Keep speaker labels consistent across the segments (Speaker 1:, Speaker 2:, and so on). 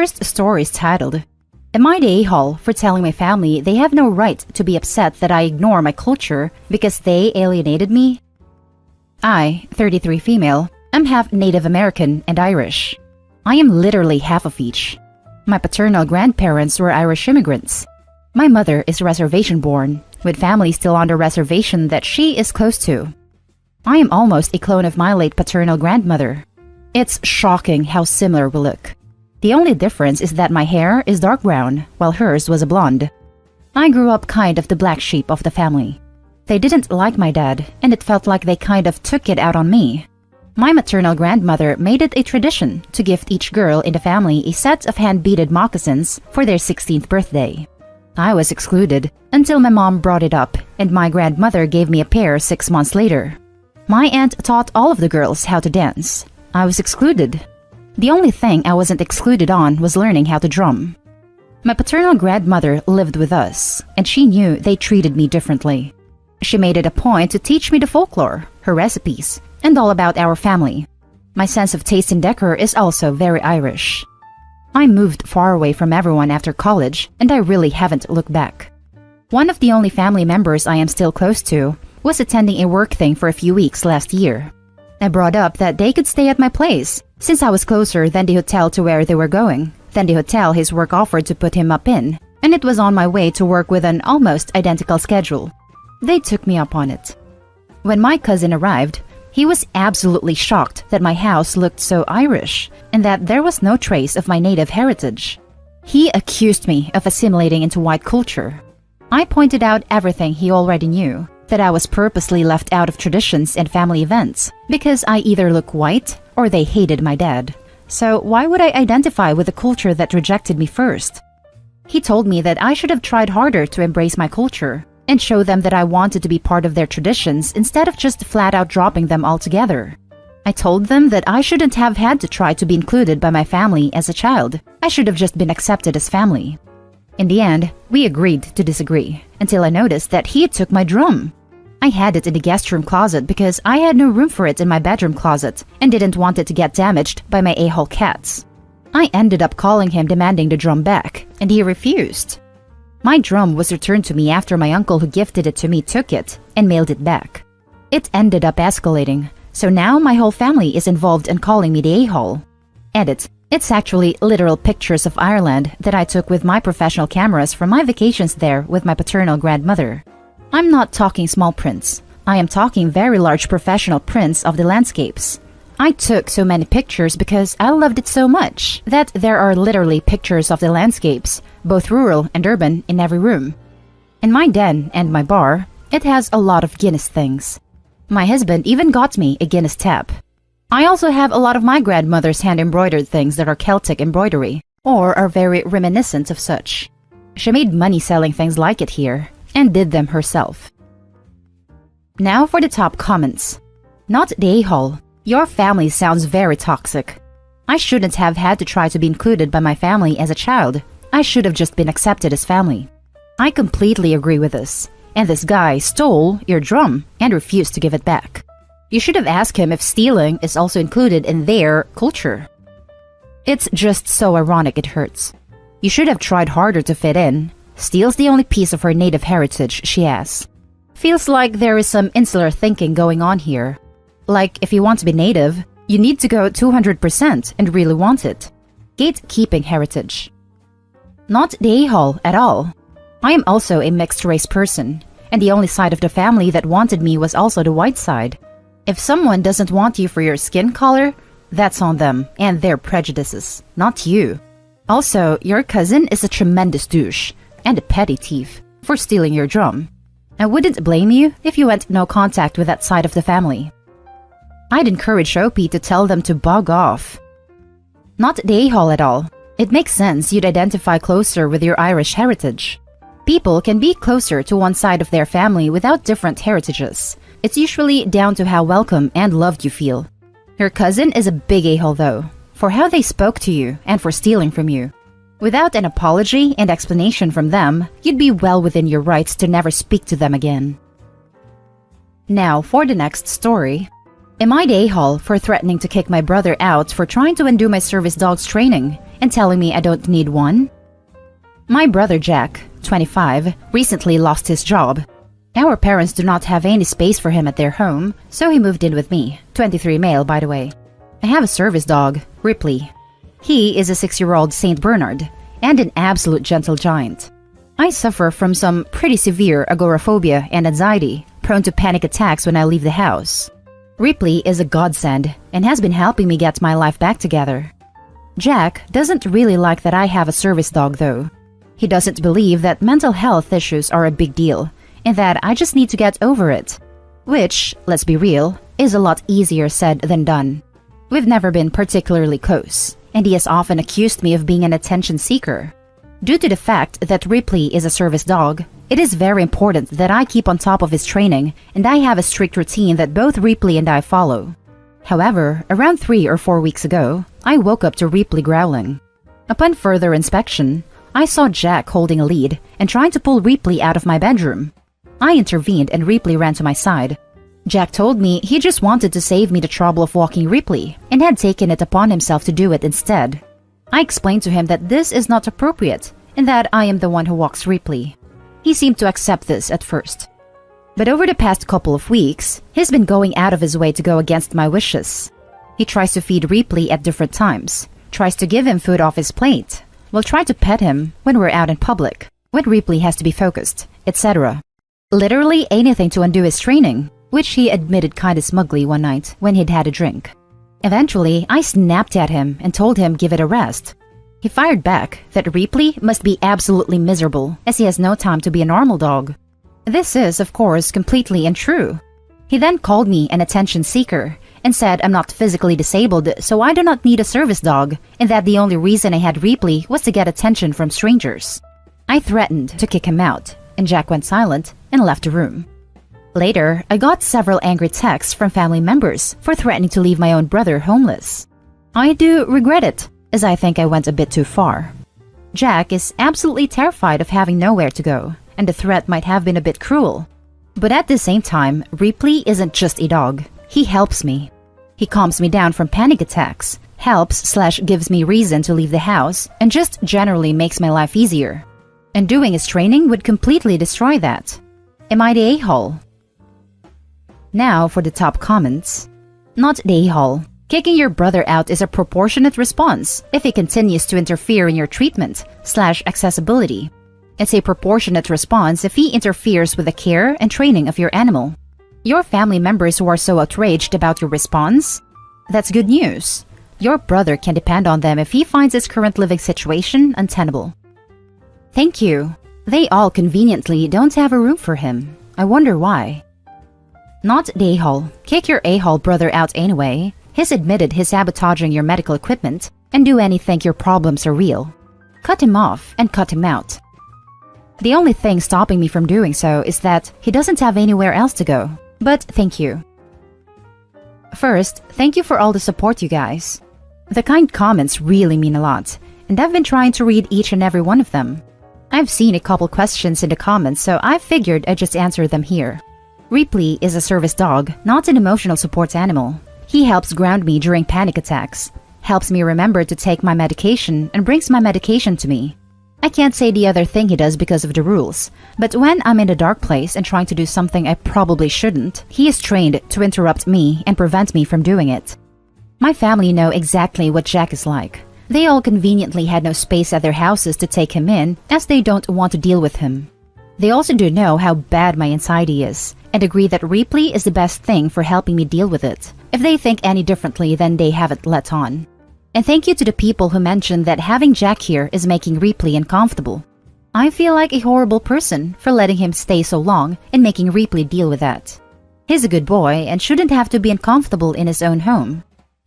Speaker 1: first story is titled, Am I the a-hole for telling my family they have no right to be upset that I ignore my culture because they alienated me? I, 33 female, am half Native American and Irish. I am literally half of each. My paternal grandparents were Irish immigrants. My mother is reservation-born, with family still on the reservation that she is close to. I am almost a clone of my late paternal grandmother. It's shocking how similar we look. The only difference is that my hair is dark brown, while hers was a blonde. I grew up kind of the black sheep of the family. They didn't like my dad, and it felt like they kind of took it out on me. My maternal grandmother made it a tradition to gift each girl in the family a set of hand-beaded moccasins for their 16th birthday. I was excluded until my mom brought it up, and my grandmother gave me a pair 6 months later. My aunt taught all of the girls how to dance. I was excluded. The only thing I wasn't excluded on was learning how to drum. My paternal grandmother lived with us, and she knew they treated me differently. She made it a point to teach me the folklore, her recipes, and all about our family. My sense of taste and decor is also very Irish. I moved far away from everyone after college, and I really haven't looked back. One of the only family members I am still close to was attending a work thing for a few weeks last year. I brought up that they could stay at my place, since I was closer than the hotel to where they were going, than the hotel his work offered to put him up in, and it was on my way to work with an almost identical schedule. They took me up on it. When my cousin arrived, he was absolutely shocked that my house looked so Irish, and that there was no trace of my native heritage. He accused me of assimilating into white culture. I pointed out everything he already knew, that I was purposely left out of traditions and family events because I either look white or they hated my dad. So why would I identify with a culture that rejected me first? He told me that I should have tried harder to embrace my culture and show them that I wanted to be part of their traditions instead of just flat out dropping them altogether. I told them that I shouldn't have had to try to be included by my family as a child. I should have just been accepted as family. In the end, we agreed to disagree, until I noticed that he took my drum. I had it in the guest room closet because I had no room for it in my bedroom closet and didn't want it to get damaged by my a-hole cats. I ended up calling him demanding the drum back, and he refused. My drum was returned to me after my uncle who gifted it to me took it and mailed it back. It ended up escalating, so now my whole family is involved in calling me the a-hole. Edit. It's actually literal pictures of Ireland that I took with my professional cameras from my vacations there with my paternal grandmother. I'm not talking small prints. I am talking very large professional prints of the landscapes. I took so many pictures because I loved it so much that there are literally pictures of the landscapes, both rural and urban, in every room. In my den and my bar, it has a lot of Guinness things. My husband even got me a Guinness tap. I also have a lot of my grandmother's hand-embroidered things that are Celtic embroidery, or are very reminiscent of such. She made money selling things like it here, and did them herself. Now for the top comments. Not the a-hole. Your family sounds very toxic. I shouldn't have had to try to be included by my family as a child. I should have just been accepted as family. I completely agree with this. And this guy stole your drum and refused to give it back. You should have asked him if stealing is also included in their culture. It's just so ironic it hurts. You should have tried harder to fit in. Steals the only piece of her native heritage she has. Feels like there is some insular thinking going on here. Like, if you want to be native, you need to go 200% and really want it. Gatekeeping heritage. Not the a-hole at all. I am also a mixed-race person, and the only side of the family that wanted me was also the white side. If someone doesn't want you for your skin color, that's on them and their prejudices, not you. Also, your cousin is a tremendous douche and a petty thief for stealing your drum. I wouldn't blame you if you went no contact with that side of the family. I'd encourage Opie to tell them to bug off. Not the a-hole at all. It makes sense you'd identify closer with your Irish heritage. People can be closer to one side of their family without different heritages. It's usually down to how welcome and loved you feel. Your cousin is a big a-hole though, for how they spoke to you and for stealing from you. Without an apology and explanation from them, you'd be well within your rights to never speak to them again. Now for the next story. Am I the a-hole for threatening to kick my brother out for trying to undo my service dog's training and telling me I don't need one? My brother Jack, 25, recently lost his job. Our parents do not have any space for him at their home, so he moved in with me, 23 male by the way. I have a service dog, Ripley. He is a 6-year-old Saint Bernard and an absolute gentle giant. I suffer from some pretty severe agoraphobia and anxiety, prone to panic attacks when I leave the house. Ripley is a godsend and has been helping me get my life back together. Jack doesn't really like that I have a service dog though. He doesn't believe that mental health issues are a big deal and that I just need to get over it. Which, let's be real, is a lot easier said than done. We've never been particularly close, and he has often accused me of being an attention seeker. Due to the fact that Ripley is a service dog, it is very important that I keep on top of his training, and I have a strict routine that both Ripley and I follow. However, around 3 or 4 weeks ago, I woke up to Ripley growling. Upon further inspection, I saw Jack holding a lead and trying to pull Ripley out of my bedroom. I intervened and Ripley ran to my side. Jack told me he just wanted to save me the trouble of walking Ripley and had taken it upon himself to do it instead. I explained to him that this is not appropriate and that I am the one who walks Ripley. He seemed to accept this at first. But over the past couple of weeks, he's been going out of his way to go against my wishes. He tries to feed Ripley at different times, tries to give him food off his plate, will try to pet him when we're out in public, when Ripley has to be focused, etc. Literally anything to undo his training, which he admitted kinda smugly one night when he'd had a drink. Eventually, I snapped at him and told him give it a rest. He fired back that Ripley must be absolutely miserable as he has no time to be a normal dog. This is, of course, completely untrue. He then called me an attention seeker and said I'm not physically disabled, so I do not need a service dog, and that the only reason I had Ripley was to get attention from strangers. I threatened to kick him out, and Jack went silent and left the room. Later, I got several angry texts from family members for threatening to leave my own brother homeless. I do regret it, as I think I went a bit too far. Jack is absolutely terrified of having nowhere to go, and the threat might have been a bit cruel. But at the same time, Ripley isn't just a dog. He helps me. He calms me down from panic attacks, helps/gives me reason to leave the house, and just generally makes my life easier. And doing his training would completely destroy that. Am I the a-hole? Now for the top comments. Not the a-hole. Kicking your brother out is a proportionate response if he continues to interfere in your treatment/accessibility. It's a proportionate response if he interferes with the care and training of your animal. Your family members who are so outraged about your response? That's good news. Your brother can depend on them if he finds his current living situation untenable. Thank you. They all conveniently don't have a room for him. I wonder why. Not the a-hole. Kick your a-hole brother out anyway. He's admitted he's sabotaging your medical equipment, and do anything your problems are real. Cut him off and cut him out. The only thing stopping me from doing so is that he doesn't have anywhere else to go. But thank you. First, thank you for all the support, you guys. The kind comments really mean a lot, and I've been trying to read each and every one of them. I've seen a couple questions in the comments, so I figured I'd just answer them here. Ripley is a service dog, not an emotional support animal. He helps ground me during panic attacks, helps me remember to take my medication, and brings my medication to me. I can't say the other thing he does because of the rules, but when I'm in a dark place and trying to do something I probably shouldn't, he is trained to interrupt me and prevent me from doing it. My family know exactly what Jack is like. They all conveniently had no space at their houses to take him in, as they don't want to deal with him. They also do know how bad my anxiety is, and agree that Ripley is the best thing for helping me deal with it. If they think any differently, then they haven't let on. And thank you to the people who mentioned that having Jack here is making Ripley uncomfortable. I feel like a horrible person for letting him stay so long and making Ripley deal with that. He's a good boy and shouldn't have to be uncomfortable in his own home.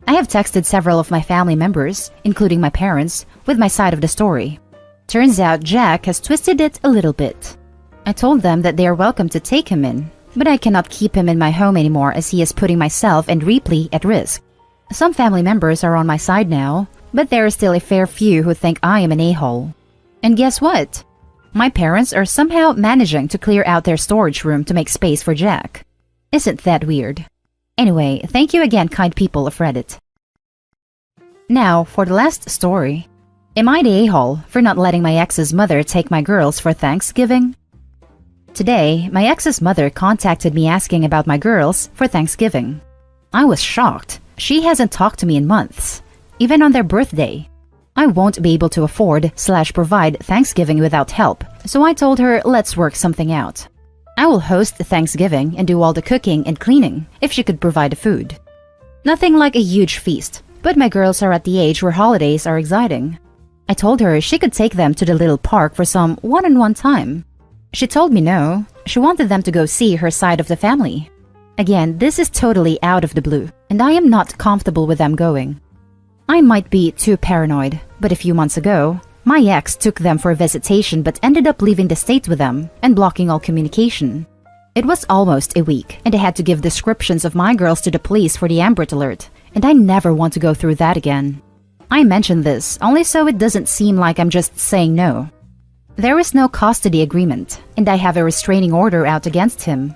Speaker 1: I have texted several of my family members, including my parents, with my side of the story. Turns out Jack has twisted it a little bit. I told them that they are welcome to take him in, but I cannot keep him in my home anymore as he is putting myself and Ripley at risk. Some family members are on my side now, but there are still a fair few who think I am an a-hole. And guess what? My parents are somehow managing to clear out their storage room to make space for Jack. Isn't that weird? Anyway, thank you again, kind people of Reddit. Now, for the last story. Am I the a-hole for not letting my ex's mother take my girls for Thanksgiving? Today, my ex's mother contacted me asking about my girls for Thanksgiving. I was shocked. She hasn't talked to me in months, even on their birthday. I won't be able to afford/provide Thanksgiving without help, so I told her let's work something out. I will host Thanksgiving and do all the cooking and cleaning if she could provide the food. Nothing like a huge feast, but my girls are at the age where holidays are exciting. I told her she could take them to the little park for some one-on-one time. She told me no, she wanted them to go see her side of the family. Again, this is totally out of the blue, and I am not comfortable with them going. I might be too paranoid, but a few months ago, my ex took them for a visitation but ended up leaving the state with them and blocking all communication. It was almost a week, and I had to give descriptions of my girls to the police for the Amber Alert, and I never want to go through that again. I mention this only so it doesn't seem like I'm just saying no. There is no custody agreement, and I have a restraining order out against him.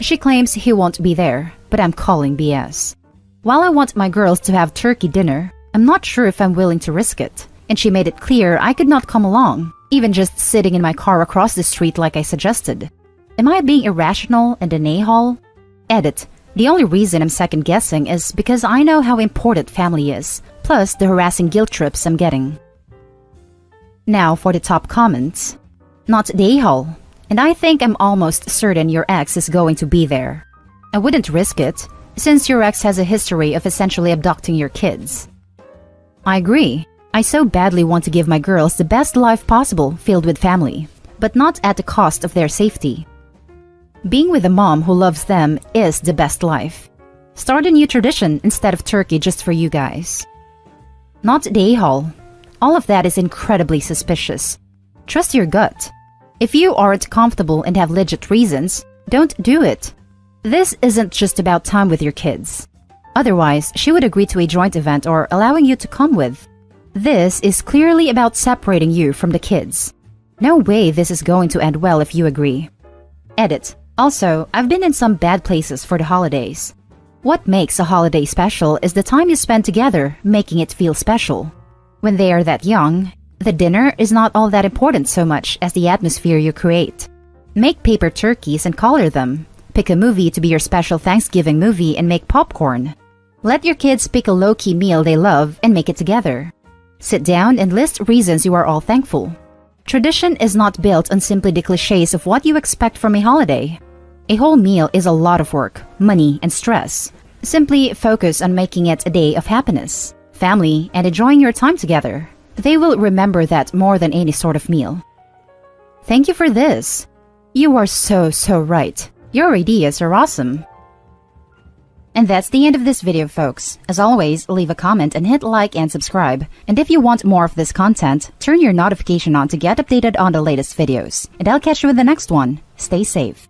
Speaker 1: She claims he won't be there, but I'm calling BS. While I want my girls to have turkey dinner, I'm not sure if I'm willing to risk it, and she made it clear I could not come along, even just sitting in my car across the street like I suggested. Am I being irrational and an a-hole? Edit. The only reason I'm second-guessing is because I know how important family is, plus the harassing guilt trips I'm getting. Now for the top comments. Not the a-hole, and I think I'm almost certain your ex is going to be there. I wouldn't risk it, since your ex has a history of essentially abducting your kids. I agree. I so badly want to give my girls the best life possible filled with family, but not at the cost of their safety. Being with a mom who loves them is the best life. Start a new tradition instead of turkey just for you guys. Not the a-hole. All of that is incredibly suspicious. Trust your gut. If you aren't comfortable and have legit reasons, don't do it. This isn't just about time with your kids. Otherwise, she would agree to a joint event or allowing you to come with. This is clearly about separating you from the kids. No way this is going to end well if you agree. Edit. Also, I've been in some bad places for the holidays. What makes a holiday special is the time you spend together, making it feel special. When they are that young, the dinner is not all that important so much as the atmosphere you create. Make paper turkeys and color them. Pick a movie to be your special Thanksgiving movie and make popcorn. Let your kids pick a low-key meal they love and make it together. Sit down and list reasons you are all thankful. Tradition is not built on simply the cliches of what you expect from a holiday. A whole meal is a lot of work, money, and stress. Simply focus on making it a day of happiness, family, and enjoying your time together. They will remember that more than any sort of meal. Thank you for this. You are so right. Your ideas are awesome. And that's the end of this video, folks. As always, leave a comment and hit like and subscribe. And if you want more of this content, turn your notification on to get updated on the latest videos. And I'll catch you in the next one. Stay safe.